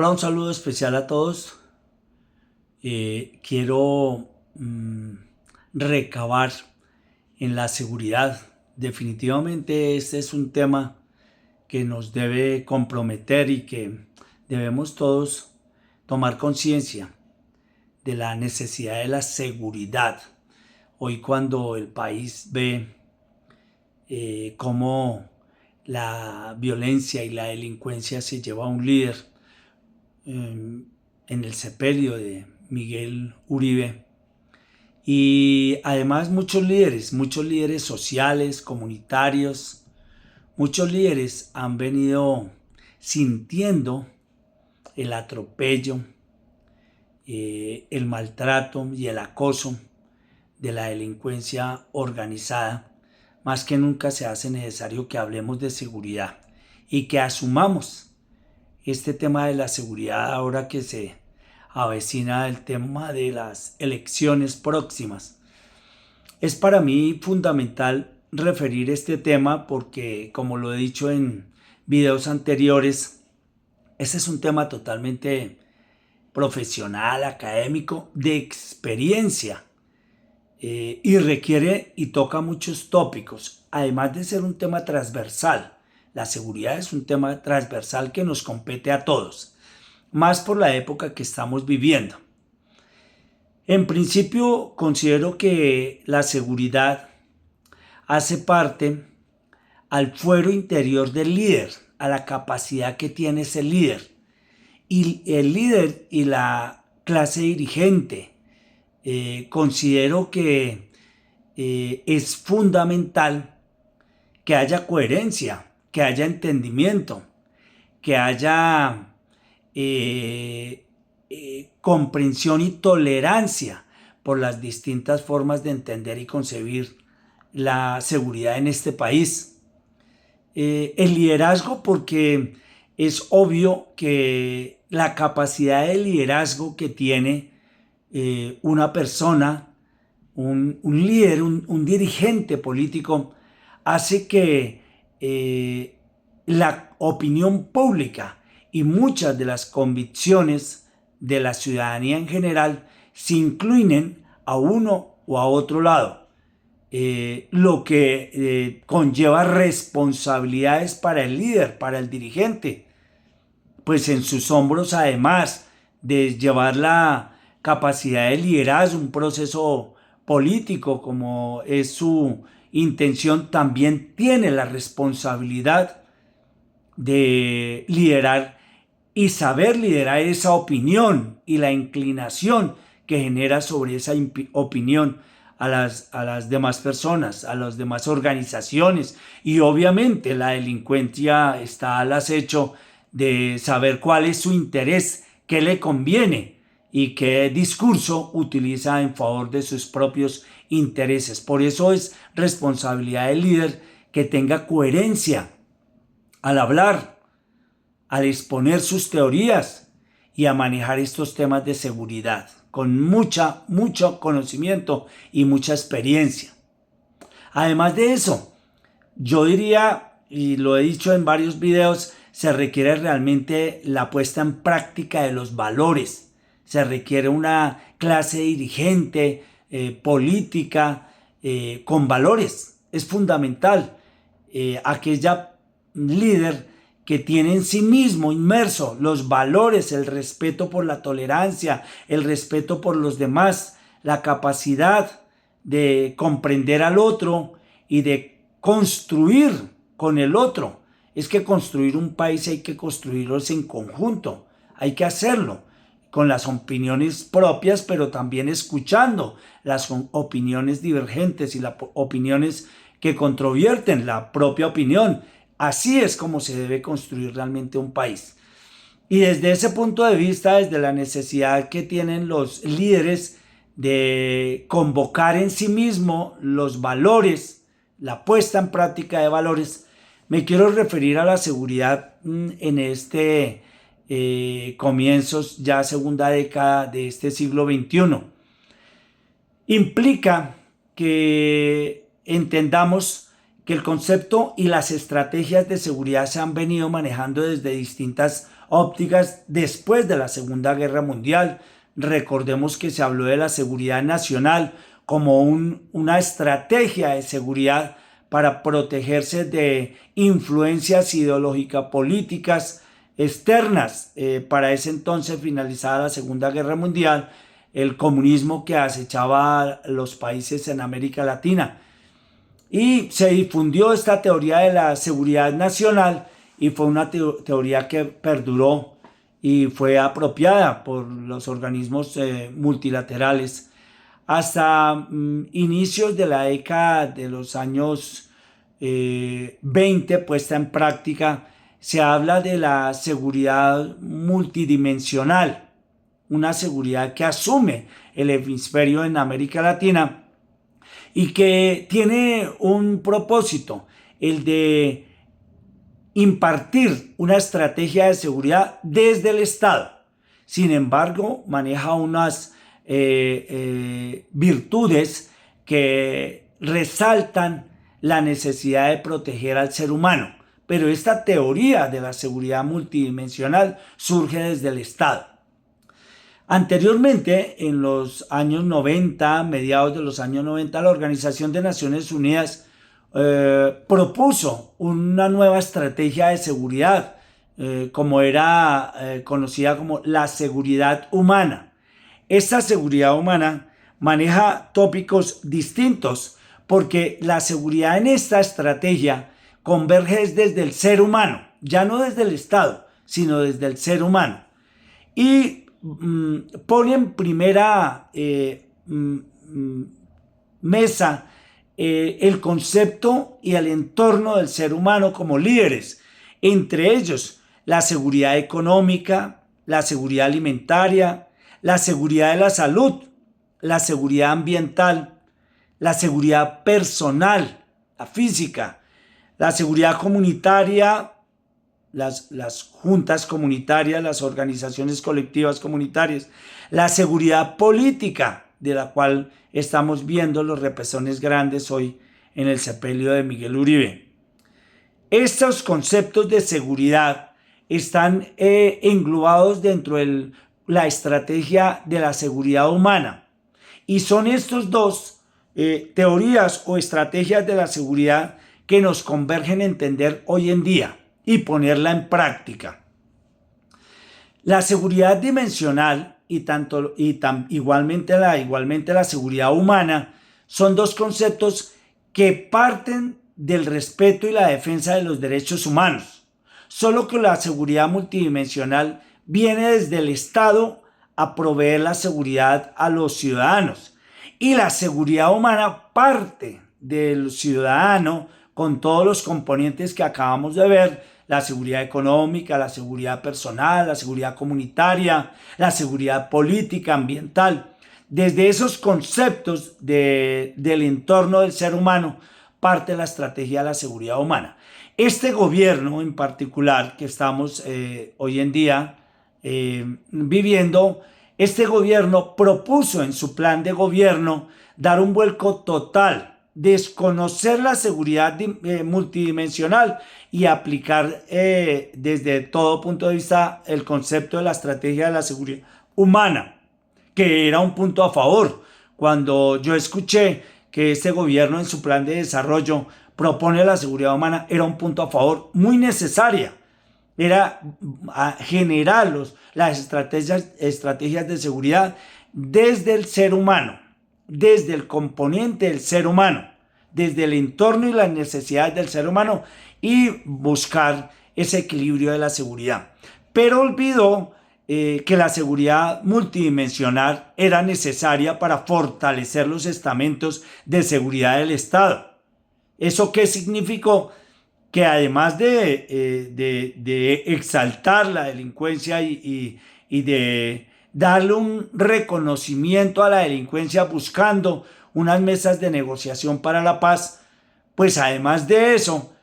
Hola, un saludo especial a todos. Quiero recabar en la seguridad. Definitivamente este es un tema que nos debe comprometer y que debemos todos tomar conciencia de la necesidad de la seguridad. Hoy cuando el país ve cómo la violencia y la delincuencia se lleva a un líder, en el sepelio de Miguel Uribe. Y además muchos líderes sociales, comunitarios, muchos líderes han venido sintiendo el atropello, el maltrato y el acoso de la delincuencia organizada. Más que nunca se hace necesario que hablemos de seguridad y que asumamos este tema de la seguridad ahora que se avecina el tema de las elecciones próximas. Es para mí fundamental referir este tema porque, como lo he dicho en videos anteriores, este es un tema totalmente profesional, académico, de experiencia, y requiere y toca muchos tópicos, además de ser un tema transversal. La seguridad es un tema transversal que nos compete a todos, más por la época que estamos viviendo. En principio, considero que la seguridad hace parte al fuero interior del líder, a la capacidad que tiene ese líder. Y el líder y la clase dirigente, considero que es fundamental que haya coherencia, que haya entendimiento, que haya comprensión y tolerancia por las distintas formas de entender y concebir la seguridad en este país. El liderazgo, porque es obvio que la capacidad de liderazgo que tiene una persona, un líder, un dirigente político, hace que la opinión pública y muchas de las convicciones de la ciudadanía en general se inclinen a uno o a otro lado, lo que conlleva responsabilidades para el líder, para el dirigente, pues en sus hombros, además de llevar la capacidad de liderazgo, un proceso político como es su intención, también tiene la responsabilidad de liderar y saber liderar esa opinión y la inclinación que genera sobre esa opinión a las demás personas, a las demás organizaciones. Y obviamente la delincuencia está al acecho de saber cuál es su interés, qué le conviene y qué discurso utiliza en favor de sus propios intereses. Por eso es responsabilidad del líder que tenga coherencia al hablar, al exponer sus teorías y a manejar estos temas de seguridad con mucho conocimiento y mucha experiencia. Además de eso, yo diría, y lo he dicho en varios videos, se requiere realmente la puesta en práctica de los valores. Se requiere una clase dirigente, política, con valores. Es fundamental. Aquella líder que tiene en sí mismo inmerso los valores, el respeto por la tolerancia, el respeto por los demás, la capacidad de comprender al otro y de construir con el otro. Es que construir un país hay que construirlo en conjunto, hay que hacerlo con las opiniones propias, pero también escuchando las opiniones divergentes y las opiniones que controvierten la propia opinión. Así es como se debe construir realmente un país. Y desde ese punto de vista, desde la necesidad que tienen los líderes de convocar en sí mismo los valores, la puesta en práctica de valores, me quiero referir a la seguridad en este comienzos, ya segunda década de este siglo XXI. Implica que entendamos que el concepto y las estrategias de seguridad se han venido manejando desde distintas ópticas después de la Segunda Guerra Mundial. Recordemos que se habló de la seguridad nacional como una estrategia de seguridad para protegerse de influencias ideológicas políticas externas. Para ese entonces, finalizada la Segunda Guerra Mundial, el comunismo que acechaba a los países en América Latina. Y se difundió esta teoría de la seguridad nacional y fue una teoría que perduró y fue apropiada por los organismos multilaterales hasta inicios de la década de los años 20, puesta en práctica. Se habla de la seguridad multidimensional, una seguridad que asume el hemisferio en América Latina y que tiene un propósito, el de impartir una estrategia de seguridad desde el Estado. Sin embargo, maneja unas virtudes que resaltan la necesidad de proteger al ser humano. Pero esta teoría de la seguridad multidimensional surge desde el Estado. Anteriormente, en los años 90, mediados de los años 90, la Organización de Naciones Unidas propuso una nueva estrategia de seguridad, como era conocida como la seguridad humana. Esta seguridad humana maneja tópicos distintos porque la seguridad en esta estrategia converge desde el ser humano, ya no desde el Estado, sino desde el ser humano. Y pone en primera mesa el concepto y el entorno del ser humano como líderes, entre ellos la seguridad económica, la seguridad alimentaria, la seguridad de la salud, la seguridad ambiental, la seguridad personal, la física, la seguridad comunitaria, las juntas comunitarias, las organizaciones colectivas comunitarias, la seguridad política, de la cual estamos viendo los repesones grandes hoy en el sepelio de Miguel Uribe. Estos conceptos de seguridad están englobados dentro de la estrategia de la seguridad humana y son estos dos teorías o estrategias de la seguridad que nos convergen a entender hoy en día y ponerla en práctica. La seguridad dimensional igualmente la seguridad humana son dos conceptos que parten del respeto y la defensa de los derechos humanos. Solo que la seguridad multidimensional viene desde el Estado a proveer la seguridad a los ciudadanos y la seguridad humana parte del ciudadano con todos los componentes que acabamos de ver: la seguridad económica, la seguridad personal, la seguridad comunitaria, la seguridad política, ambiental. Desde esos conceptos del entorno del ser humano parte la estrategia de la seguridad humana. Este gobierno en particular que estamos hoy en día viviendo, este gobierno propuso en su plan de gobierno dar un vuelco total, desconocer la seguridad multidimensional y aplicar desde todo punto de vista el concepto de la estrategia de la seguridad humana, que era un punto a favor. Cuando yo escuché que este gobierno en su plan de desarrollo propone la seguridad humana, era un punto a favor muy necesaria. Era generar las estrategias de seguridad desde el ser humano, desde el componente del ser humano, desde el entorno y las necesidades del ser humano y buscar ese equilibrio de la seguridad. Pero olvidó que la seguridad multidimensional era necesaria para fortalecer los estamentos de seguridad del Estado. ¿Eso qué significó? Que además de exaltar la delincuencia y de darle un reconocimiento a la delincuencia buscando unas mesas de negociación para la paz, pues además de eso,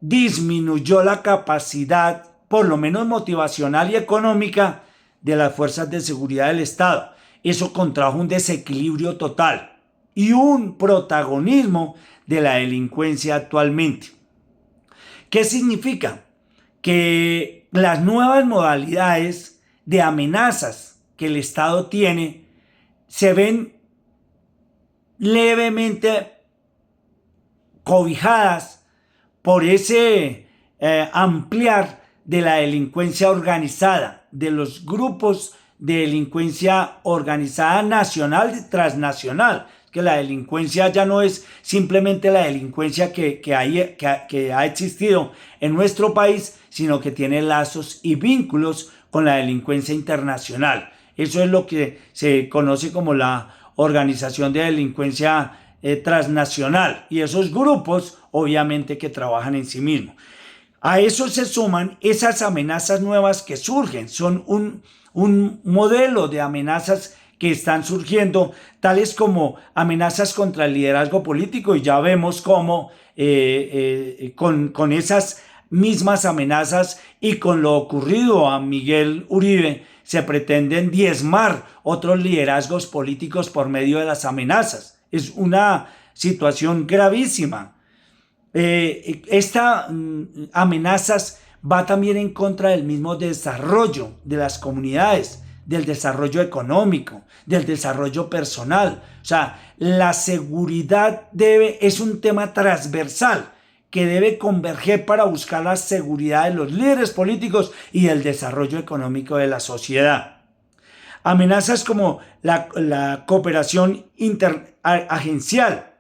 disminuyó la capacidad, por lo menos motivacional y económica, de las fuerzas de seguridad del Estado. Eso contrajo un desequilibrio total. y un protagonismo de la delincuencia actualmente. ¿Qué significa? Que las nuevas modalidades de amenazas que el Estado tiene se ven levemente cobijadas por ese ampliar de la delincuencia organizada, de los grupos de delincuencia organizada nacional y transnacional. Que la delincuencia ya no es simplemente la delincuencia que ha existido en nuestro país, sino que tiene lazos y vínculos con la delincuencia internacional. Eso es lo que se conoce como la organización de delincuencia transnacional, y esos grupos obviamente que trabajan en sí mismos. A eso se suman esas amenazas nuevas que surgen, son un modelo de amenazas que están surgiendo, tales como amenazas contra el liderazgo político, y ya vemos cómo con esas mismas amenazas y con lo ocurrido a Miguel Uribe se pretenden diezmar otros liderazgos políticos por medio de las amenazas. Es una situación gravísima. Esta amenazas va también en contra del mismo desarrollo de las comunidades, del desarrollo económico, del desarrollo personal. O sea, la seguridad es un tema transversal que debe converger para buscar la seguridad de los líderes políticos y el desarrollo económico de la sociedad. Amenazas como la cooperación interagencial.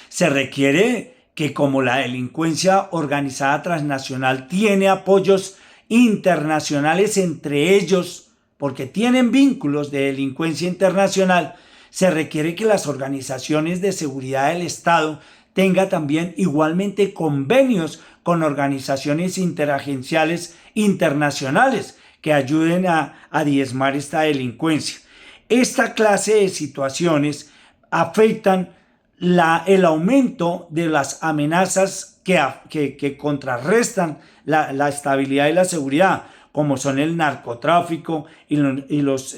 Se requiere que, como la delincuencia organizada transnacional tiene apoyos internacionales entre ellos, porque tienen vínculos de delincuencia internacional, se requiere que las organizaciones de seguridad del Estado tengan también igualmente convenios con organizaciones interagenciales internacionales que ayuden a diezmar esta delincuencia. Esta clase de situaciones afectan el aumento de las amenazas que contrarrestan la estabilidad y la seguridad, como son el narcotráfico y los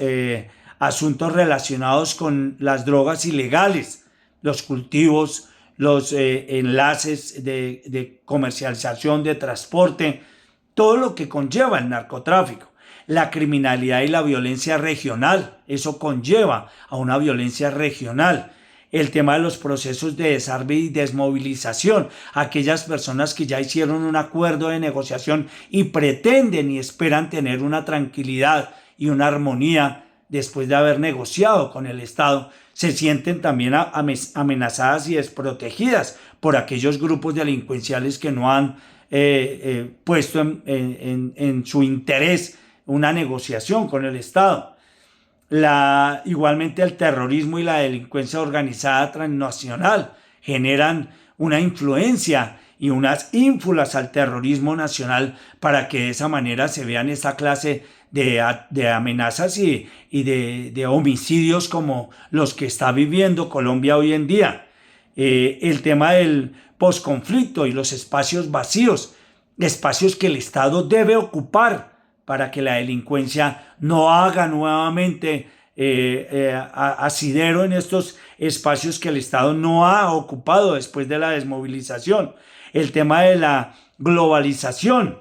asuntos relacionados con las drogas ilegales, los cultivos, los enlaces de comercialización, de transporte, todo lo que conlleva el narcotráfico. La criminalidad y la violencia regional, eso conlleva a una violencia regional. El tema de los procesos de desarme y desmovilización, aquellas personas que ya hicieron un acuerdo de negociación y pretenden y esperan tener una tranquilidad y una armonía después de haber negociado con el Estado, se sienten también amenazadas y desprotegidas por aquellos grupos delincuenciales que no han puesto en su interés una negociación con el Estado. Igualmente el terrorismo y la delincuencia organizada transnacional generan una influencia y unas ínfulas al terrorismo nacional para que de esa manera se vean esa clase de amenazas y de homicidios como los que está viviendo Colombia hoy en día. El tema del posconflicto y los espacios vacíos, espacios que el Estado debe ocupar para que la delincuencia no haga nuevamente asidero en estos espacios que el Estado no ha ocupado después de la desmovilización. El tema de la globalización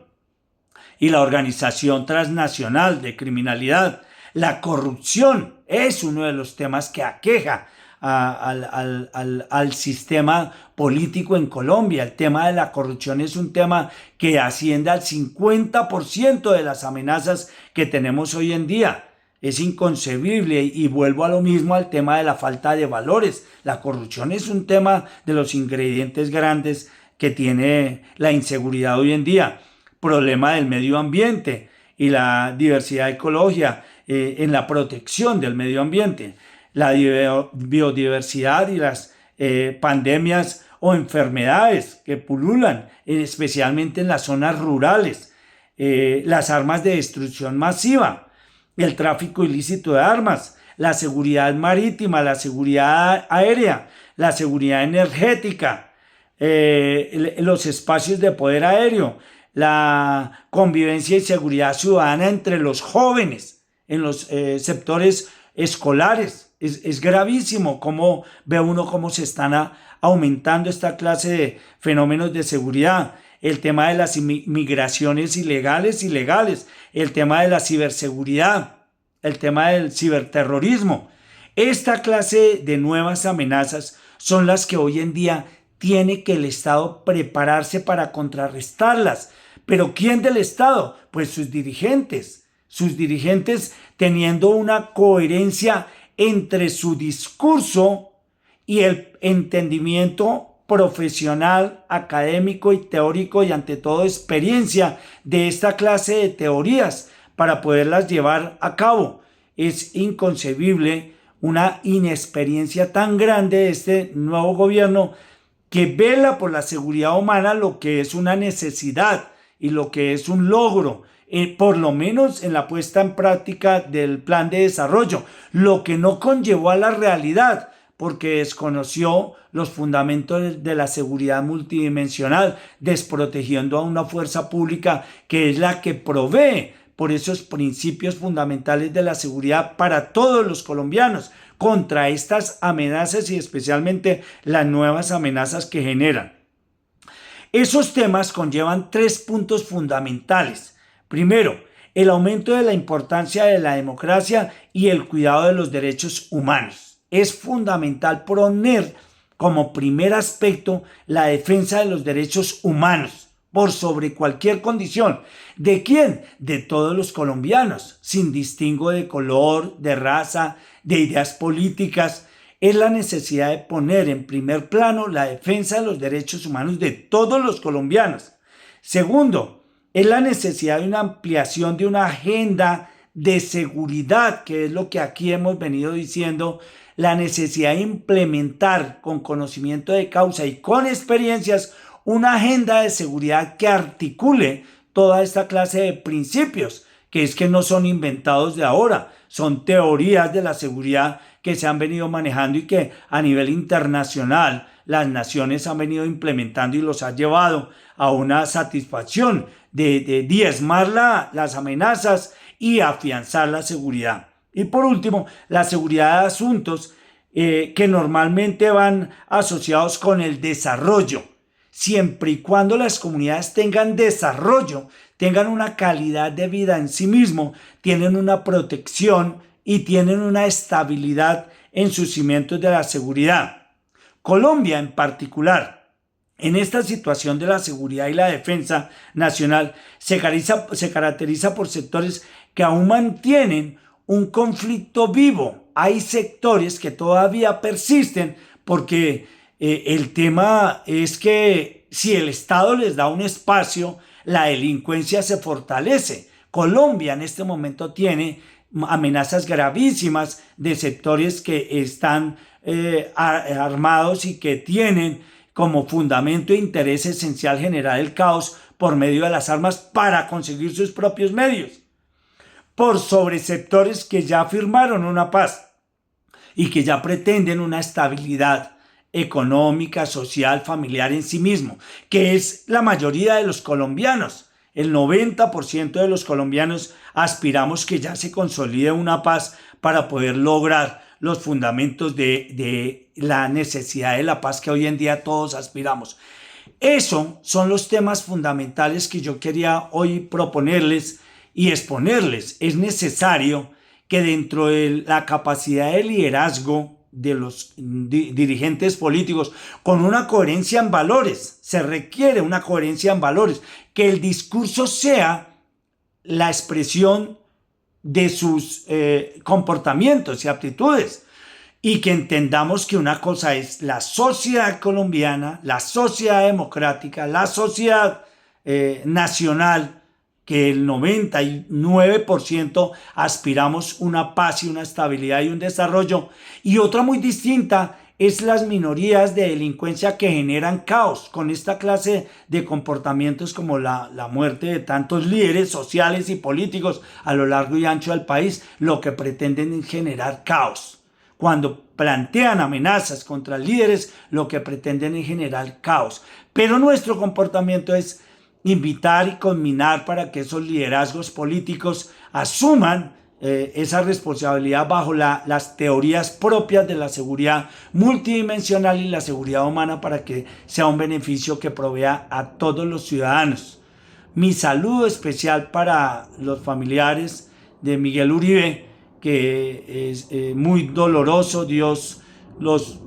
y la organización transnacional de criminalidad. La corrupción es uno de los temas que aqueja al sistema político en Colombia. El tema de la corrupción es un tema que asciende al 50% de las amenazas que tenemos hoy en día. Es inconcebible, y vuelvo a lo mismo, al tema de la falta de valores. La corrupción es un tema de los ingredientes grandes que tiene la inseguridad hoy en día. Problema del medio ambiente y la diversidad ecológica en la protección del medio ambiente. La biodiversidad y las pandemias o enfermedades que pululan, especialmente en las zonas rurales. Las armas de destrucción masiva, el tráfico ilícito de armas, la seguridad marítima, la seguridad aérea, la seguridad energética, los espacios de poder aéreo, la convivencia y seguridad ciudadana entre los jóvenes en los sectores escolares, Es gravísimo cómo ve uno cómo se están aumentando esta clase de fenómenos de seguridad. El tema de las migraciones ilegales y legales, el tema de la ciberseguridad, el tema del ciberterrorismo. Esta clase de nuevas amenazas son las que hoy en día tiene que el Estado prepararse para contrarrestarlas. ¿Pero quién del Estado? Pues sus dirigentes teniendo una coherencia entre su discurso y el entendimiento profesional, académico y teórico y ante todo experiencia de esta clase de teorías para poderlas llevar a cabo. Es inconcebible una inexperiencia tan grande de este nuevo gobierno que vela por la seguridad humana, lo que es una necesidad y lo que es un logro, por lo menos en la puesta en práctica del plan de desarrollo, lo que no conllevó a la realidad, porque desconoció los fundamentos de la seguridad multidimensional, desprotegiendo a una fuerza pública que es la que provee por esos principios fundamentales de la seguridad para todos los colombianos, contra estas amenazas y especialmente las nuevas amenazas que generan. Esos temas conllevan 3 puntos fundamentales. Primero, el aumento de la importancia de la democracia y el cuidado de los derechos humanos. Es fundamental poner como primer aspecto la defensa de los derechos humanos por sobre cualquier condición. ¿De quién? De todos los colombianos, sin distingo de color, de raza, de ideas políticas. Es la necesidad de poner en primer plano la defensa de los derechos humanos de todos los colombianos. Segundo, es la necesidad de una ampliación de una agenda de seguridad, que es lo que aquí hemos venido diciendo, la necesidad de implementar con conocimiento de causa y con experiencias una agenda de seguridad que articule toda esta clase de principios, que es que no son inventados de ahora, son teorías de la seguridad que se han venido manejando y que a nivel internacional las naciones han venido implementando y los ha llevado a una satisfacción de diezmar las amenazas y afianzar la seguridad. Y por último, la seguridad de asuntos que normalmente van asociados con el desarrollo. Siempre y cuando las comunidades tengan desarrollo, tengan una calidad de vida en sí mismo, tienen una protección y tienen una estabilidad en sus cimientos de la seguridad. Colombia en particular, en esta situación de la seguridad y la defensa nacional, se caracteriza por sectores que aún mantienen un conflicto vivo. Hay sectores que todavía persisten porque el tema es que si el Estado les da un espacio, la delincuencia se fortalece. Colombia en este momento tiene amenazas gravísimas de sectores que están armados y que tienen como fundamento e interés esencial generar el caos por medio de las armas para conseguir sus propios medios, por sobre sectores que ya firmaron una paz y que ya pretenden una estabilidad económica, social, familiar en sí mismo, que es la mayoría de los colombianos. El 90% de los colombianos aspiramos que ya se consolide una paz para poder lograr los fundamentos de la necesidad de la paz que hoy en día todos aspiramos. Esos son los temas fundamentales que yo quería hoy proponerles y exponerles. Es necesario que dentro de la capacidad de liderazgo de los dirigentes políticos, con una coherencia en valores, se requiere una coherencia en valores, que el discurso sea la expresión de sus comportamientos y aptitudes, y que entendamos que una cosa es la sociedad colombiana, la sociedad democrática, la sociedad nacional, que el 99% aspiramos una paz y una estabilidad y un desarrollo, y otra muy distinta es las minorías de delincuencia que generan caos con esta clase de comportamientos como la muerte de tantos líderes sociales y políticos a lo largo y ancho del país, lo que pretenden es generar caos. Cuando plantean amenazas contra líderes, lo que pretenden es generar caos. Pero nuestro comportamiento es invitar y conminar para que esos liderazgos políticos asuman esa responsabilidad bajo las teorías propias de la seguridad multidimensional y la seguridad humana para que sea un beneficio que provea a todos los ciudadanos. Mi saludo especial para los familiares de Miguel Uribe, que es muy doloroso. Dios los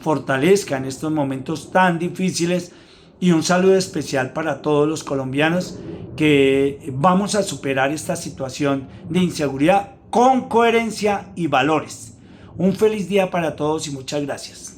fortalezca en estos momentos tan difíciles, y un saludo especial para todos los colombianos que vamos a superar esta situación de inseguridad con coherencia y valores. Un feliz día para todos y muchas gracias.